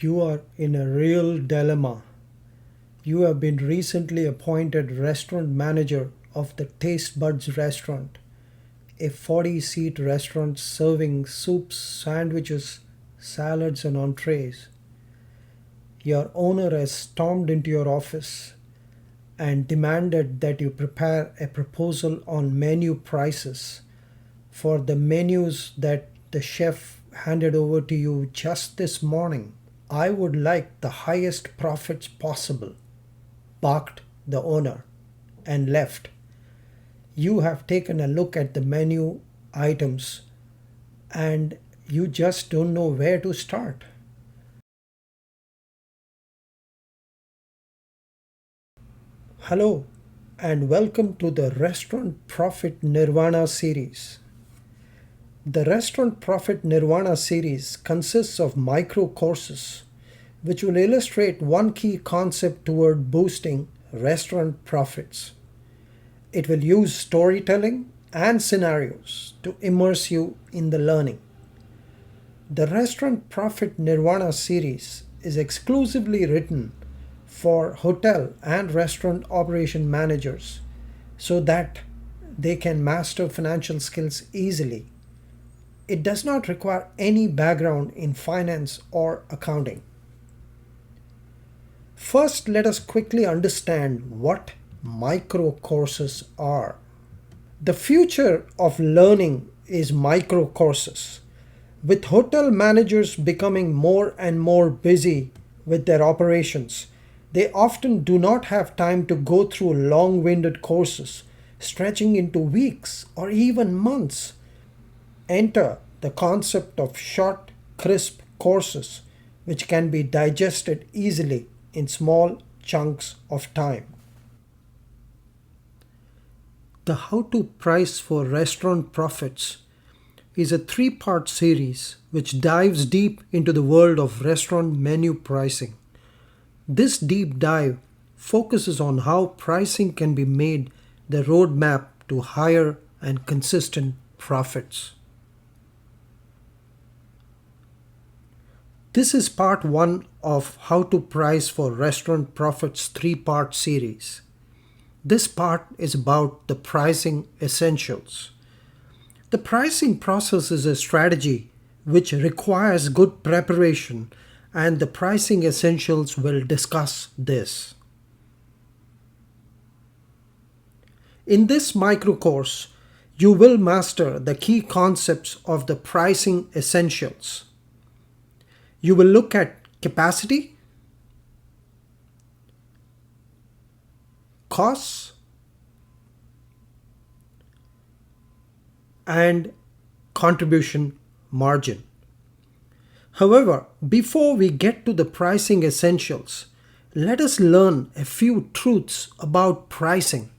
You are in a real dilemma. You have been recently appointed restaurant manager of the Taste Buds restaurant, a 40-seat restaurant serving soups, sandwiches, salads, and entrees. Your owner has stormed into your office and demanded that you prepare a proposal on menu prices for the menus that the chef handed over to you just this morning. I would like the highest profits possible, barked the owner, and left. You have taken a look at the menu items and you just don't know where to start. Hello, and welcome to the Restaurant Profit Nirvana series. The Restaurant Profit Nirvana series consists of micro courses which will illustrate one key concept toward boosting restaurant profits. It will use storytelling and scenarios to immerse you in the learning. The Restaurant Profit Nirvana series is exclusively written for hotel and restaurant operation managers so that they can master financial skills easily. It does not require any background in finance or accounting. First, let us quickly understand what micro courses are. The future of learning is micro courses. With hotel managers becoming more and more busy with their operations, they often do not have time to go through long-winded courses stretching into weeks or even months. Enter the concept of short, crisp courses which can be digested easily in small chunks of time. The How to Price for Restaurant Profits is a three-part series which dives deep into the world of restaurant menu pricing. This deep dive focuses on how pricing can be made the roadmap to higher and consistent profits. This is part 1 of How to Price for Restaurant Profits 3-part series. This part is about the pricing essentials. The pricing process is a strategy which requires good preparation, and the pricing essentials will discuss this. In this micro course, you will master the key concepts of the pricing essentials. You will look at capacity, costs, and contribution margin. However, before we get to the pricing essentials, let us learn a few truths about pricing.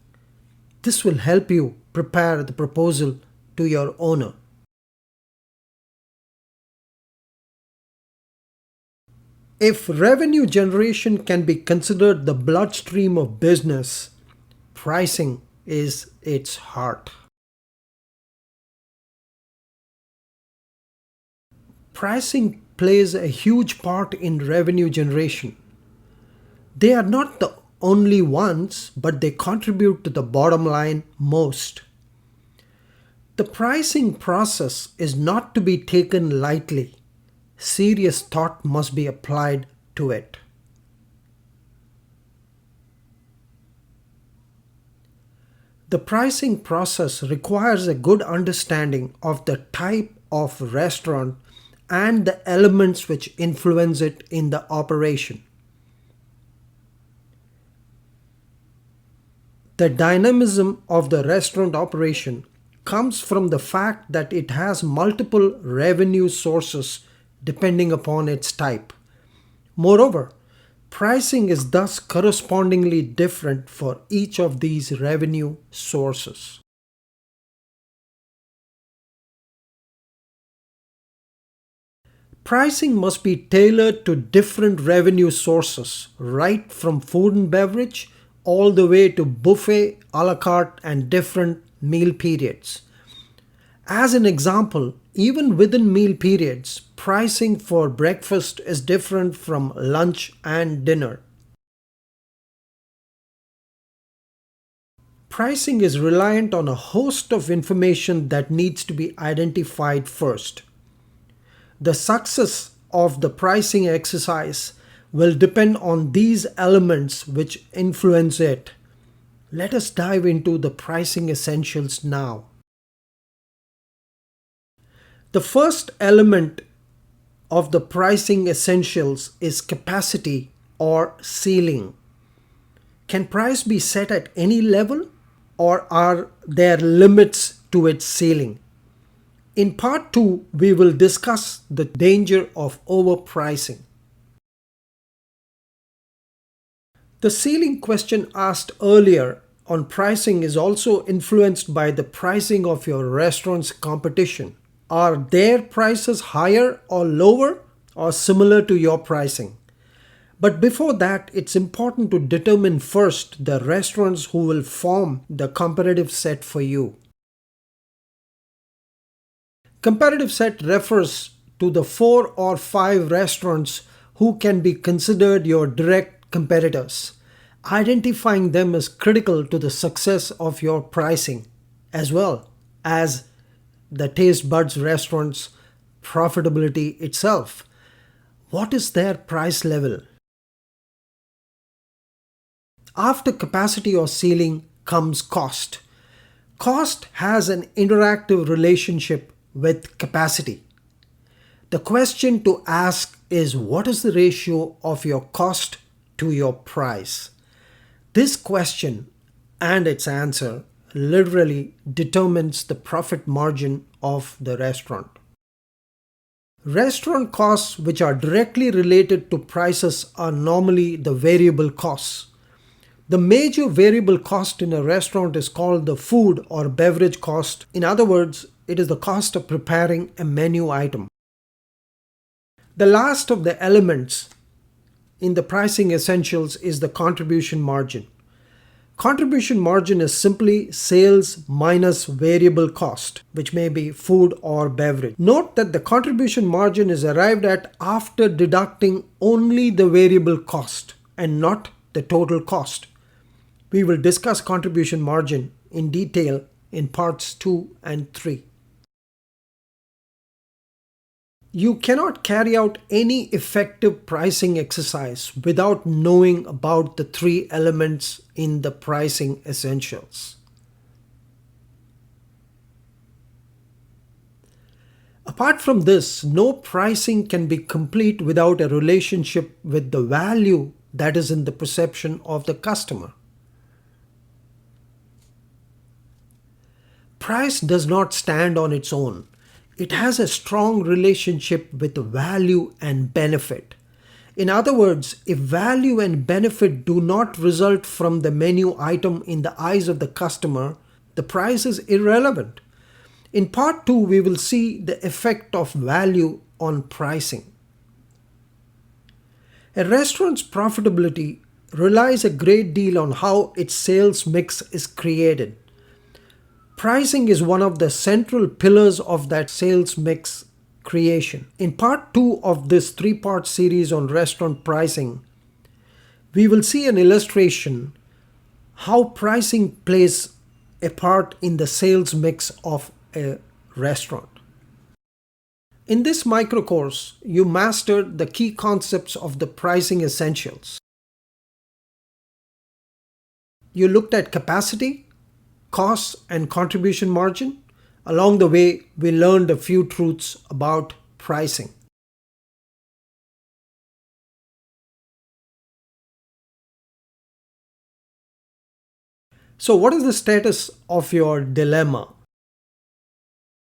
This will help you prepare the proposal to your owner. If revenue generation can be considered the bloodstream of business, pricing is its heart. Pricing plays a huge part in revenue generation. They are not the only ones, but they contribute to the bottom line most. The pricing process is not to be taken lightly. Serious thought must be applied to it. The pricing process requires a good understanding of the type of restaurant and the elements which influence it in the operation. The dynamism of the restaurant operation comes from the fact that it has multiple revenue sources depending upon its type. Moreover, pricing is thus correspondingly different for each of these revenue sources. Pricing must be tailored to different revenue sources, right from food and beverage all the way to buffet, a la carte, and different meal periods. As an example, Even within meal periods, pricing for breakfast is different from lunch and dinner. Pricing is reliant on a host of information that needs to be identified first. The success of the pricing exercise will depend on these elements which influence it. Let us dive into the pricing essentials now. The first element of the pricing essentials is capacity or ceiling. Can price be set at any level, or are there limits to its ceiling? In part 2, we will discuss the danger of overpricing. The ceiling question asked earlier on pricing is also influenced by the pricing of your restaurant's competition. Are their prices higher or lower or similar to your pricing? But before that, it's important to determine first the restaurants who will form the competitive set for you. Competitive set refers to the 4 or 5 restaurants who can be considered your direct competitors. Identifying them is critical to the success of your pricing, as well as the taste buds restaurant's profitability itself. What is their price level? After capacity or ceiling comes cost. Cost has an interactive relationship with capacity. The question to ask is, what is the ratio of your cost to your price? This question and its answer literally determines the profit margin of the restaurant. Restaurant costs which are directly related to prices are normally the variable costs. The major variable cost in a restaurant is called the food or beverage cost. In other words, it is the cost of preparing a menu item. The last of the elements in the pricing essentials is the contribution margin. Contribution margin is simply sales minus variable cost, which may be food or beverage. Note that the contribution margin is arrived at after deducting only the variable cost and not the total cost. We will discuss contribution margin in detail in parts 2 and 3. You cannot carry out any effective pricing exercise without knowing about the 3 elements in the pricing essentials. Apart from this, no pricing can be complete without a relationship with the value that is in the perception of the customer. Price does not stand on its own. It has a strong relationship with value and benefit. In other words, if value and benefit do not result from the menu item in the eyes of the customer, the price is irrelevant. In part 2, we will see the effect of value on pricing. A restaurant's profitability relies a great deal on how its sales mix is created. Pricing is one of the central pillars of that sales mix creation. In part 2 of this 3-part series on restaurant pricing, we will see an illustration how pricing plays a part in the sales mix of a restaurant. In this micro course, you mastered the key concepts of the pricing essentials. You looked at capacity, costs, and contribution margin. Along the way, we learned a few truths about pricing. So, what is the status of your dilemma?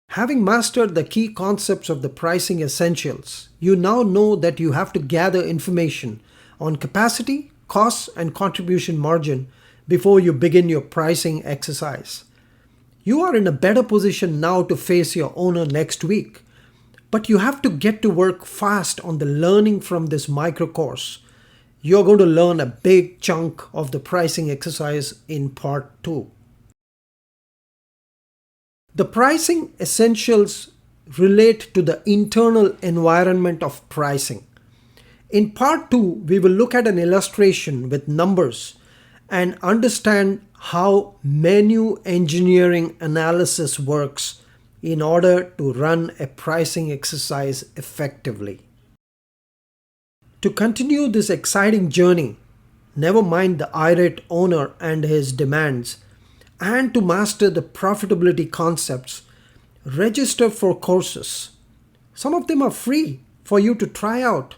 Having mastered the key concepts of the pricing essentials, you now know that you have to gather information on capacity, costs, and contribution margin before you begin your pricing exercise. You are in a better position now to face your owner next week, but you have to get to work fast on the learning from this micro course. You're going to learn a big chunk of the pricing exercise in part 2. The pricing essentials relate to the internal environment of pricing. In part 2, we will look at an illustration with numbers and understand how menu engineering analysis works in order to run a pricing exercise effectively. To continue this exciting journey, never mind the irate owner and his demands, and to master the profitability concepts, register for courses. Some of them are free for you to try out.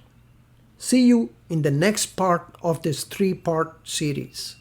See you in the next part of this 3-part series.